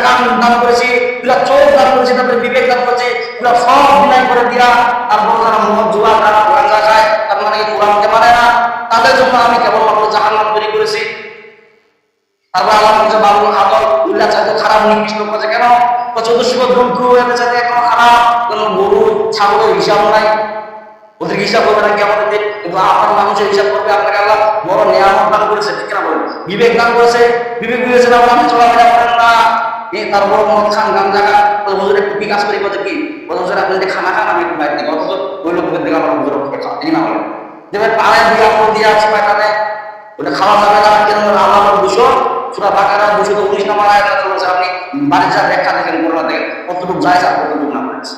কান দান করেছি, পুরা চোখ দান করেছি, তারপরে বিবেক দান করেছি, পুরা সব বিনয় করে দিয়া তারপর যারা মদ জুয়া তারা গাঁজা খায়, তার মানে কোরআনকে মানে না, তাদের জন্য আমি কেবলমাত্র জাহান্নাম তৈরি করেছি। তারপর আল্লাহ বলছে বাবুল আদল উল্লাহ চাইতে খারাপ নিকৃষ্ট করেছে কেন? চতুর্শীল দ্রব্য এদের চাইতে এখন খারাপ, কোন গরু ছাগলের হিসাব নাই, ওদের হিসাব করবে না কেমন দিন, কিন্তু আপনার মানুষের হিসাব করবে। আপনাকে আল্লাহ বড় নিয়ামত দান করেছে, ঠিক না বলেন? বিবেক দান করেছে, বিবেক দিয়েছে না আপনি চলাফেরা করেন না, তারপর মদ খান গান জায়গা হুজুর একটু বিকাশ করি বলতে কি বলতে আপনি যদি খানা খান আমি একটু বাইরে থেকে অথচ ওই লোকের দিকে আমার হুজুর খাওয়া ঠিক না বলেন? যেমন পাড়ায় দিয়ে আপন দিয়ে আছে পায়খানে ওটা খাওয়া যাবে না, কেন? আল্লাহর দূষণ সূরা বাকারা 219 নম্বর আয়াতে বলেছে আপনি বাড়ির যা ব্যাখ্যা দেখেন কোরআন দেখেন কতটুকু জায়েজ আর কতটুকু না করেছে।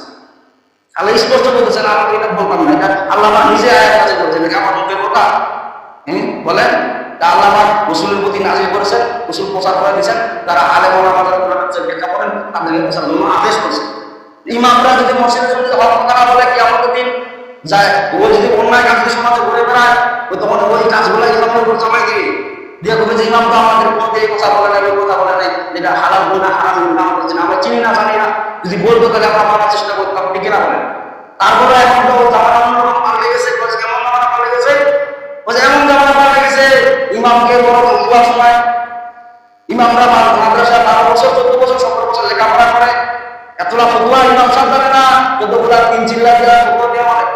আল্লাহ স্পষ্ট বলতেছেন, আমাকে এটা বলতাম না, এটা আল্লাহ নিজে আয়াত কাজে বলছেন, এটা আমার মুখে কথা বলেন। তা আল্লাহ রাসূলের প্রতি নাযিল করেছেন, রাসূল প্রচার করে দিয়েছেন, যারা আলেম ওলামাদের কোরআনের ব্যাখ্যা করেন তাদেরকে প্রচারের জন্য আদেশ করেছেন। ইমামরা যদি মসজিদে যদি হক কথা বলে কিয়ামতের দিন যায়, ও যদি অন্যায় কাজ সমাজে ঘুরে বেড়ায়, ওই তখন ওই কাজগুলো ইমামের উপর চাপাই দিবে, দিয়ে কবে যে ইমাম তো আমাদের মধ্যে এই কথা বলে নাই, ওই কথা বলে নাই, যেটা হালাল গুনাহ হারাম গুনাহ আমাদের জন্য আমরা চিনি না জানি না, যদি বলতো তাহলে আমরা মানার চেষ্টা করতাম, ঠিক না বলেন? তারপরে এখন তো জামানা অন্যরকম পাল্টে গেছে, কেমন জামানা পাল্টে গেছে, এমন জামানা পাল্টে গেছে ইমামকে বড় ফতোয়া শোনায়। ইমামরা মাদ্রাসা 12 বছর 14 বছর 17 বছর লেখাপড়া করে, এতলা ফতোয়া ইমাম সাহেব জানে না, যতগুলা 3 চিল্লা দিয়া ফতোয়া দেওয়া হয়।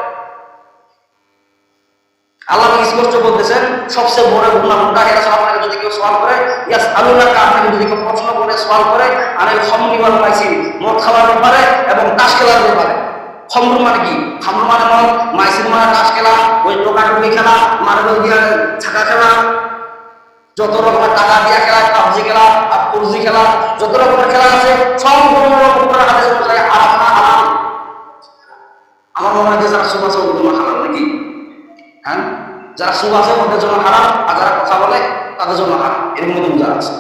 আল্লাহ স্পষ্ট বলতেছেন সবচেয়ে বড় গুনাহ কোনটা? এটা আপনাকে যদি কেউ সওয়াল করে, ইয়াস আল্লাহকে আপনাকে যদি কেউ প্রশ্ন করে সওয়াল করে আনিল খামরি ওয়াল মাইসির, মদ খাওয়ার ব্যাপারে এবং তাস খেলার ব্যাপারে। খামর মানে কি? খামর মানে মদ, মাইসির মানে তাস খেলা, ওই টোকাটুকি খেলা, মার্বেল দিয়া ছাকা খেলা, যত রকমের টাকা দিয়া খেলা, পাবজি খেলা আর পুরজি খেলা, যত রকমের খেলা আছে সব রকমের হাদিসে বলা যায় হারাম না হালাল। আমার মনে হয় যে যারা সুদ আছে ওদের জন্য হালাল নাকি? হ্যাঁ, যারা সুদ আছে ওদের জন্য হারাম, আর যারা কথা বলে তাদের জন্য হারাম, এর মধ্যে বোঝা আছে।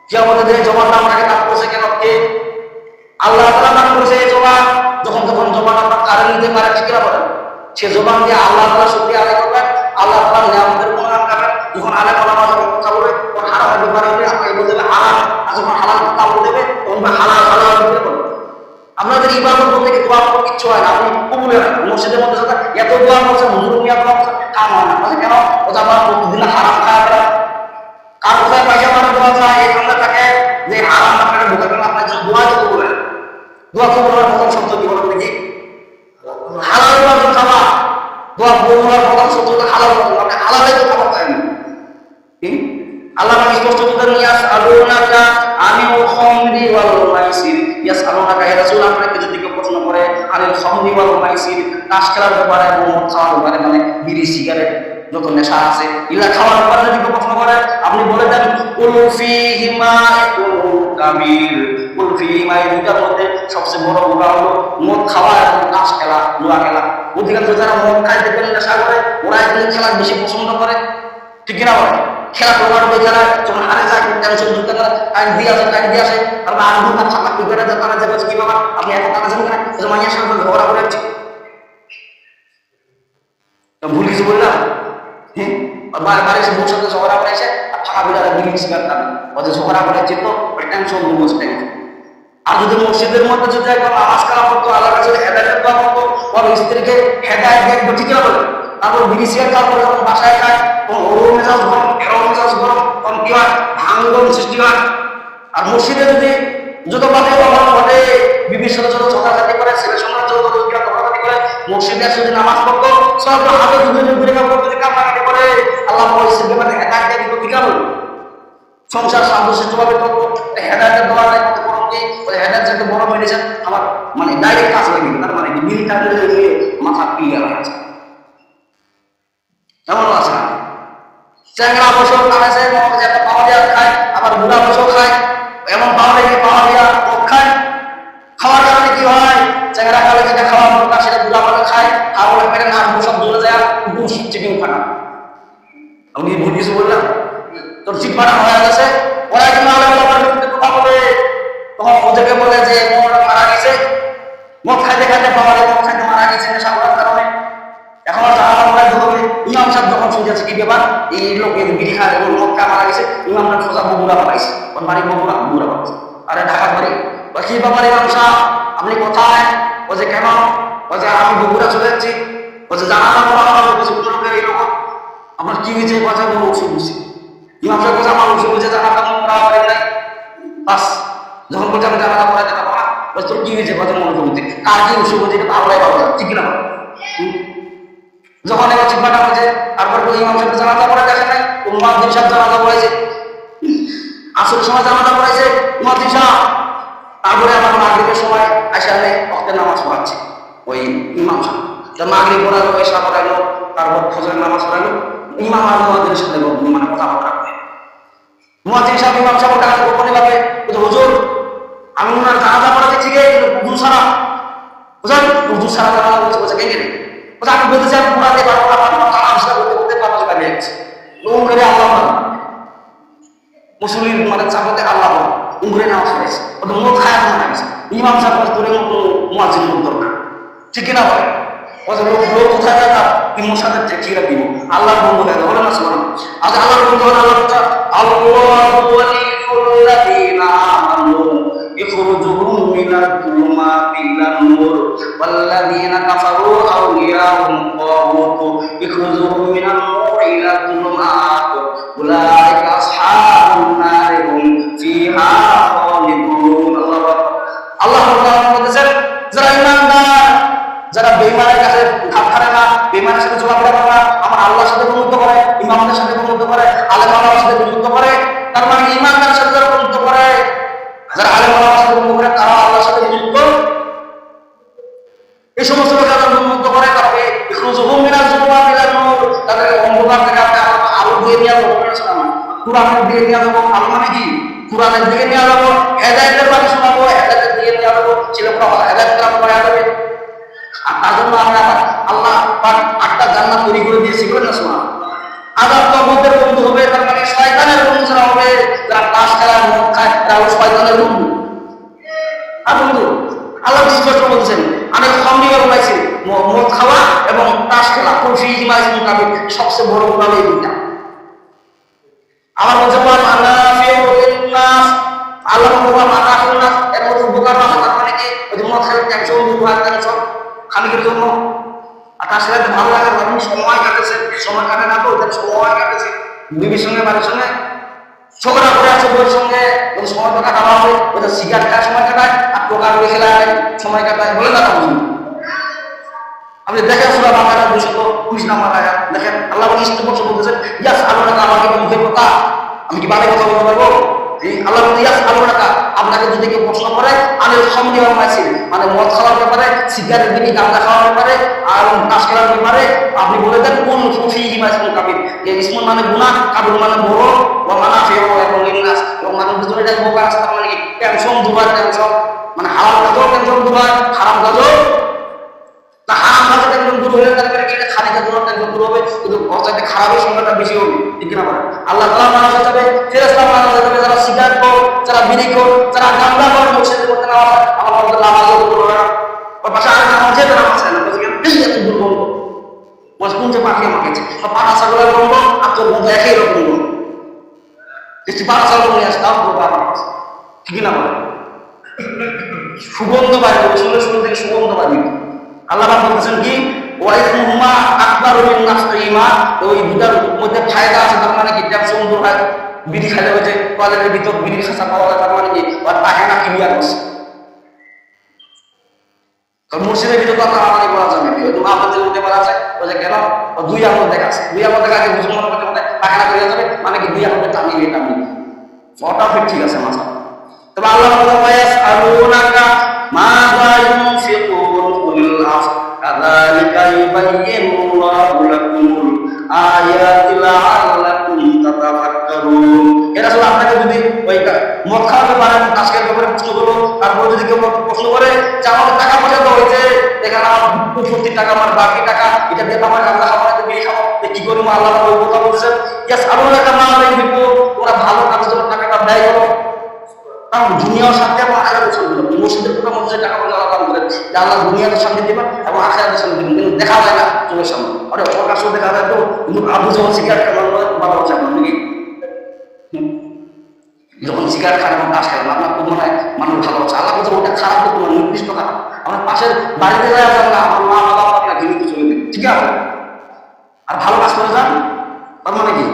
কিয়ামতের দিনে জবান আপনাকে দান করেছে কেন? কে? আল্লাহ তাআলা দান করেছে এই জবান। যখন তখন জবান আপনার কারণ নিতে পারে, ঠিক না বলেন? সে জবান দিয়ে আল্লাহ তাআলা শুকরিয়া আদায় করবেন, আল্লাহ তাআলা নিয়ামতের গুণগান গাবেন। যখন আলেম ওলামা যখন কথা বলবে তখন হারামের ব্যাপারে হলে আপনাকে বলতে হবে হারাম, আর যখন হালাল কথা বলতে দেবে তখন হালাল হালাল বলতে বলবে। আপনাদের ইবাদত বলতে কি দোয়া করতে কিচ্ছু হয় না, আপনি কবুলে মসজিদের মধ্যে যাতে এত দোয়া করছে হুজুর মিয়া দোয়া করছে কাম হয় না, মানে কেন? ওটা আমার প্রতিদিন হারাম খাওয়া করা, কার কোথায় পয়সা মানে দোয়া চায় এই ঠান্ডা থাকে যে হারাম আপনাকে ঢোকাবেন, আপনার জন্য দোয়া তো কবুলেন। দোয়া কবুলের প্রথম শব্দ কি বলেন দেখি? হালাল উপার্জন খাওয়া। দোয়া কবুলের প্রথম শব্দ হালাল উপার্জন, আপনি হালালে তো খাবার চাই না। আল্লাহ স্পষ্ট বলেন ইয়াসআলুনাকা আনিল খামরি ওয়াল মাইসির, ইয়াসআলুনাকা হে রাসূল আপনাকে যদি কেউ প্রশ্ন করে আনিল খামরি ওয়াল মাইসির, তাস খেলার ব্যাপারে এবং মদ খাওয়ার ব্যাপারে, মানে বিড়ি সিগারেট যত নেশা আছে এগুলা খাওয়ার ব্যাপারে যদি কেউ প্রশ্ন করে, আপনি বলে দেন কুল ফীহিমা কাবীর, কুল ফীহিমা এই দুটার মধ্যে সবচেয়ে বড় গুনাহ হলো মদ খাওয়া এবং তাস খেলা, জুয়া খেলা। অধিকাংশ যারা মদ খায় দেখবেন নেশা করে, ওরা এগুলো খেলা বেশি পছন্দ করে, ঠিক কিনা বলে? খেলা প্রমাণ হয়ে যারা যখন হারে যায় টেনশন যুক্ত করে টাইম দিয়ে আসে তারপর আর দুটা ছাপা কি করে তারা যাবে কি বাবা আপনি এত টাকা জানেন না, মাইয়ার সাথে ঝগড়া করে যাচ্ছে, ভুল কিছু বললাম? হ্যাঁ, বাড়ি এসে বউর সাথে ঝগড়া করে এসে আর ফাঁকা বিলারে বিড়ি সিগারেট টানে, ওদের ঝগড়া করে যেত টেনশন বুঝ টেনশন। আর যদি মসজিদের মধ্যে যদি একবার নামাজ কালাম করতো, আল্লাহর কাছে হেদায়েতের দোয়া করতো, ওর স্ত্রীকে হেদায়েত দেখবো, ঠিক না বলে? তারপর বিড়ি সিগারেট তারপরে যখন বাসায় খায় তখন ওর মেজাজ গরম, এরও মেজাজ গরম, তখন কি হয়? ভাঙ্গন সৃষ্টি হয়। আর মসজিদে যদি যত বাদে অভাব ঘটে, বিবির সাথে যত ঝগড়াঝাটি করে, ছেলের সঙ্গে যত ঝগড়াঝাটি করে, মসজিদে যদি নামাজ পড়তো সব হাতে দুধে ঘুরে যদি কান্নাকাটি করে, আল্লাহ বলছে ব্যাপারে হেদায়েত দেখবো, ঠিক না বলে? সংসার শান্তশিষ্টভাবে করবো, হেদায়েতের দোয়া নাই কত বড় কি হেদায়েত যাকে বড় মেডিসিন আমার মানে ডাইরেক্ট কাজ হয়ে গেল, তার মানে কি মিলিটারি নিয়ে মাথা ক্লিয়ার হয়ে আছে। কেমন আছে না? চ্যাংরা বসেও খাওয়াছে, একটা পাওয়া দিয়া খায়, আবার বুড়া বসেও খায়, এমন পাওয়া দিয়ে পাওয়া দিয়া ওক খায়। খাওয়ার কারণে কি হয়? চ্যাংরা খালে যেটা খাওয়া দরকার সেটা বুড়া বলে খায়, আর বলে পেটে না সব জ্বলে যায়, কুকুর চিকেন ফাটা। আমি ভুল কিছু বললাম? তোর চিট ফাটা হয়ে গেছে, ওরা একজন কথা বলে, তখন ওদেরকে বলে যে মারা গেছে, মদ খাইতে খাইতে পাওয়া যায়, মদ খাইতে মারা গেছে নেশা করার কারণে। এখন ইমাম সাহেব যখন শুনতেছে কি ব্যাপার, এই লোক বিড়ি খায় এবং মদ খায় মারা গেছে, ইমামরা সোজা বগুড়া পাঠাইছে, ওর বাড়ি বগুড়া পাঠাইছে। আরে ঢাকা বাড়ি বা কি ব্যাপার ইমাম সাহেব আপনি কোথায়? বলছে কেন? বলছে আমি বগুড়া চলে যাচ্ছি। বলছে জানাজা পড়া হবে। বলছে বুঝলেন এইরকম আমার কি হয়েছে? কথা বলো ওষুধ বুঝি। ইমাম সাহেব বলছে আমার ওষুধ বুঝে জানাজা পড়া হবে নাই। বাস যখন বলছে আমি জানাজা পড়াতে পারবো না, বলছে তোর কি হয়েছে? কথা মনে করতে কার কি ওষুধ বলছে এটা আল্লাহ পাবো ঠিক না? যখন এবার চিন্তাটা হয়েছে তারপর ইমাম সাহেব জানাজা পড়া দেখে নাই, ও মুয়াজ্জিন সাহেব জানাজা পড়াইছে, আসল সময় জানাজা পড়াইছে মুয়াজ্জিন সাহেব। তারপরে আমার মাগরিবের সময় আসে আমি ওয়াক্তের নামাজ পড়াচ্ছি ওই ইমাম সাহেব। তো মাগরিব পড়ালো, এশা পড়াইলো, তারপর ফজরের নামাজ পড়াইলো। ইমাম আর মুয়াজ্জিনের সাথে মানে কথাবার্তা করে মুয়াজ্জিন সাহেব ইমাম সাহেব টাকা গোপনে ভাবে হুজুর আমি ওনার জানাজা পড়াতে ঠিক আছে উর্দু ছাড়া বুঝলেন উর্দু ছাড়া জানাজা বলছে। বলছে কেন? বলছে আমি বলতে চাই পড়াতে পারবো না, জানাজা করতে করতে পারবো গাড়ি যাচ্ছে লোক করে আল্লাহ মুসলিম মানে চাপতে আল্লাহ উমরে নামাজ পড়েছে ওটা মত খায় না গেছে। ইমাম সাহেব তোরে মতো মুয়াজ্জিন লোক দরকার ঠিক কিনা বলে? বলছে লোক লোক কোথায় যাতা ইমাম সাহেব ঠিকরা দিব আল্লাহর বন্ধু হয়ে বলে না সুবহান আজ আল্লাহর বন্ধু হন আল্লাহু ওয়ালিউল্লাযিনা আমানু ইখরুজুহুম মিনাল যুলুমাতি ইলান নূর ওয়াল্লাযিনা কাফারু আউলিয়াহুম তাগুত ইখরুজুহুম মিনান নূর ইলাল যুলুমাত উলাইকা আসহাবুন নার হুম ফিহা খালিদুন। আল্লাহ বলতেছেন যারা ঈমানদার, যারা বেঈমানের কাছে ধাপ খায় না, বেঈমানের সাথে চলাফেরা করে না, আমার আল্লাহর সাথে বন্ধুত্ব করে, ইমামদের সাথে বন্ধুত্ব করে, আলেম ওলামার সাথে বন্ধুত্ব করে, তার মানে ঈমানদারের সাথে যারা বন্ধুত্ব করে, যারা আলেম ওলামার সাথে বন্ধুত্ব করে তারা আল্লাহর সাথে বন্ধুত্ব। এই সমস্ত লোক যারা বন্ধুত্ব করে তাকে ইখরুজুহুম মিনাজ যুলুমাতি ইলান নূর, তাদের অন্ধকার থেকে আপনি আলো দিয়ে নিয়ে যাবো, কুরআনের দিকে নিয়ে যাবো। আলো মানে কি? কুরআনের দিকে নিয়ে যাবো, হেদায়েতের বাণী শোনাবো, হেদায়েতের দিকে নিয়ে যাবো, ছেলেপোলা হেদায়েত কালাম করে যাবে। আর তার জন্য আমরা আল্লাহ পাক 8টা জান্নাত তৈরি করে দিয়েছি বলে না শোনা। আযাব কবরের বন্ধু হবে, তার মানে শয়তানের বন্ধু যারা হবে, যারা তাস খেলা মদ খায় তারা শয়তানের বন্ধু। আর বন্ধু আল্লাহ স্পষ্ট বলছেন আমি খামরি বলাইছি মদ খাওয়া এবং তাস খেলা কুফরি ইজমাই মুতাবিক সবচেয়ে বড় গুনাহ এই দুইটা। আমার বলছে মানাফিউ লিন-নাস, আল্লাহ বলছে মানাফিউ নাস, এর মধ্যে উপকার না হয়, তার মানে কি ওই যে মদ খাওয়া টেনশন দুর্ভাগ টেনশন খানিকের জন্য। আর তার সাথে ভালো লাগে মানুষ সময় কাটেছে, সময় কাটে না তো ওদের সময় কাটেছে বিবির সঙ্গে বাড়ির সঙ্গে ছোকরা করে আছে বইয়ের সঙ্গে ওদের সময় তো কাটানো হবে, ওদের সিগারেট খায় সময় কাটায় আর টোকা করে খেলায় সময় কাটায় বলে না বুঝুন। আপনি দেখেন সূরা বাকারা 219 নম্বর আয়াত দেখেন আল্লাহ স্পষ্ট বলতেছেন ইয়াস আল্লাহকে আমাকে মুখে কথা আমি কি বাদে কথা বলতে পারবো? আল্লাহ বলতে ইয়াস আল্লাহকে আপনাকে যদি কেউ প্রশ্ন করে আনিল খামরি ওয়াল মাইসির মানে মদ খাওয়ার ব্যাপারে, সিগারেট বিড়ি গাঁজা খাওয়ার ব্যাপারে আর তাস খেলার ব্যাপারে আপনি বলে দেন কোন ফুফি ইমাইসুল কাবির, যে ইসমুল মানে গুনাহ, কাবির মানে বড়, ওয়া মানাফিউ এবং লিন্নাস এবং মানুষের জন্য এটা উপকার আছে। তার মানে কি টেনশন দুবার টেনশন মানে হালাল কাজও টেনশন দুবার, হারাম কাজও না হারাম কাজে টেনশন দূর হলে তারপরে কি খালি কাজের টেনশন দূর হবে, কিন্তু অর্থাৎ খারাপের সংখ্যাটা বেশি হবে ঠিক না? বলে আল্লাহ তাআলা মানুষ যাবে, ফেরেশতা মানুষ যাবে, যারা সিগারেট কর, যারা বিড়ি কর, যারা গাঁজা কর, মসজিদে করতে না হয় আমার বলতে নামাজও করবে না, ওর পাশে আরেকটা নামাজে নামাজ চায় না, বলছে বেশি এত দুর্গন্ধ বলছে কোন যে পাখি মাখেছে পাটা ছাগলের গন্ধ আর তোর গন্ধ একই রকম গন্ধ, কিছু পাটা ছাগল নিয়ে আসতাম ঠিক না? বলে সুগন্ধ বাড়ি শুনলে শুরু থেকে সুগন্ধ বাড়ি। আল্লাহ বলতেছেন কি ওয়াইসমা আকবারু মিন নাফসিহিমা, ওই দুটার মধ্যে ফায়দা আছে, তার মানে কি টেনশন দূর হয়। বিড়ি খাইলে হচ্ছে টয়লেটের ভিতর বিড়ি খাসা পাওয়া যায়, তার মানে কি আর তাহে না ক্লিয়ার হচ্ছে। কারণ মসজিদের ভিতরে তো আপনার আমাকে বলা যাবে কিন্তু আপনাদের মধ্যে বলা যায় বলে কেন দুই আমল দেখাচ্ছে, দুই আমল দেখা আগে বুঝুন মনে করতে পায়খানা করে যাবে মানে কি দুই আমল টানিয়ে টানিয়ে ওটা ঠিক আছে মাথা। তবে আল্লাহ ইয়াসআলুনাকা মাযা ইউনফিকুন কুল আফ কাযালিকা ইউবাইয়িনুল্লাহু লাকুমুল আয়াতি লাআল্লাকুম তাতাফাক্কারুন। এ রাসূল আপনাকে যদি ওই মদ খাওয়াতে পারেন আজকের ব্যাপারে প্রশ্ন করলো, তারপর যদি কেউ প্রশ্ন করে যে আমাদের টাকা পয়সা তো হয়েছে দেখেন আমার 240 টাকা আমার বাকি টাকা এটা দিয়ে আমার গাঁজা খাওয়াতে বিড়ি খাওয়া কি করবো? আল্লাহ ওই কথা বলছেন ইয়াসআলুনাকা মাযা ইউনফিকুন, ওরা ভালো কাজের জন্য টাকাটা ব্যয় করো। কারণ দুনিয়াও শান্তি এবং আখিরাতেও শান্তি দেবেন। মসজিদের কোটা মধ্যে টাকা পয়সা আল্লাহ দান করেন যে আল্লাহ দুনিয়াতে শান্তি দেবেন এবং আখিরাতে শান্তি দেবেন, কিন্তু দেখা যায় না চোখের সামনে। অনেক প্রকাশও দেখা যায় তো কিন্তু আবু যখন সিগারেট খাওয়ার ভালো হচ্ছে আপনার নাকি যখন সিগারেট খান এবং তাস খেলেন আপনার খুব মনে হয় মানুষ ভালো হচ্ছে, আল্লাহ বলছে ওটা খারাপ তো কোনো নির্দিষ্ট খারাপ। আমার পাশের বাড়িতে যায় না, আমার মা বাবা আপনার জীবিত চলে দিন, ঠিক আছে, আর ভালো কাজ করে যান, তার মানে কি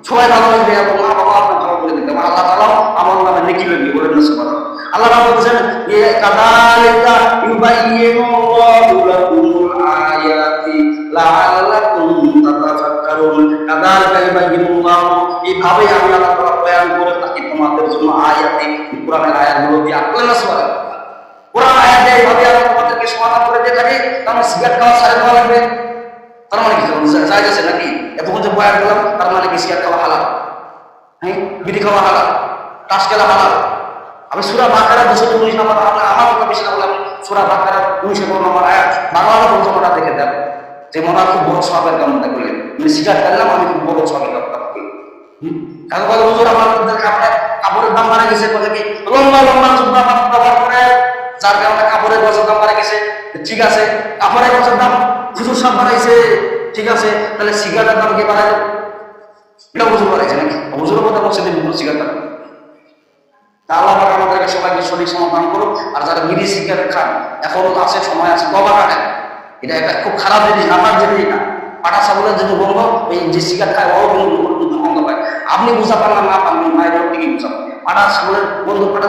সবাই ভালো হয়ে এবং মা বাবা আপনার ভালো করে দিতে এবং আল্লাহ তাআলাও আমার নামে নেকি লাগবে বলেন না সুবহানাল্লাহ। আল্লাহ রাব্বুল বলেছেন ইয়া কাযালিকা ইউবাইয়িনুল্লাহু লাকুমুল আয়াতি লাআল্লাকুম তাতাফাক্কারুন। কাযালিকা ইউবাইয়িনুল্লাহু, এইভাবে আমি আল্লাহ তাআলা বয়ান করে থাকি তোমাদের জন্য আয়াতে, কোরআনের আয়াতগুলো দিয়ে। আল্লাহ সুবহানাল্লাহ কোরআন আয়াত দিয়ে এইভাবে আল্লাহ তোমাদেরকে সমাধান করে দিয়ে থাকে। তাহলে সিগারেট খাওয়া ছেড়ে দেওয়া লাগবে, তার মানে কি জায়েজ আছে নাকি? এতক্ষণ যে বয়ান করলাম তার মানে কি সিগারেট খাওয়া হালাল, হ্যাঁ, বিড়ি খাওয়া হালাল, তাস খেলা হালাল। আমি সূরা বাকারা 219 নম্বর, আমার কথা বেশি না বলে আমি সূরা বাকারা 19 নম্বর আয়াত বাংলা তর্জমাটা দেখে দেন, যে মনে হয় খুব বড় সওয়াবের কাম মনে করলেন, আমি সিগারেট খেলাম আমি খুব বড় সওয়াবের কাম করলাম। কারণ বলে হুজুর আমাদের কাপড়ের দাম বাড়ে গেছে, বলে কি লম্বা লম্বা জুব্বা ব্যবহার করে যার কারণে কাপড়ের গজের দাম বাড়ে গেছে, ঠিক আছে, কাপড়ের গজের দাম হুজুর সব বাড়াইছে, ঠিক আছে, তাহলে সিগারেটের দাম কি বাড়ায়? এটা হুজুর বাড়াইছে নাকি? হুজুরের কথা বলছে দিন সিগারেট। তা আল্লাহ পাক আমাদেরকে সবাইকে সঠিক সমাধান করুক। আর যারা বিড়ি সিগারেট খান এখনো আছে, সময় আছে, তওবা করেন। এটা একটা খুব খারাপ জিনিস, আমার জিনিস না। পাটা ছাগলের যদি বলব ওই যে সিগারেট খায় ও কিন্তু গন্ধ পায়, আপনি বুঝা পারলাম না পারবেন মায়ের দিকে বুঝা পাটা ছাগলের বন্ধু পাটা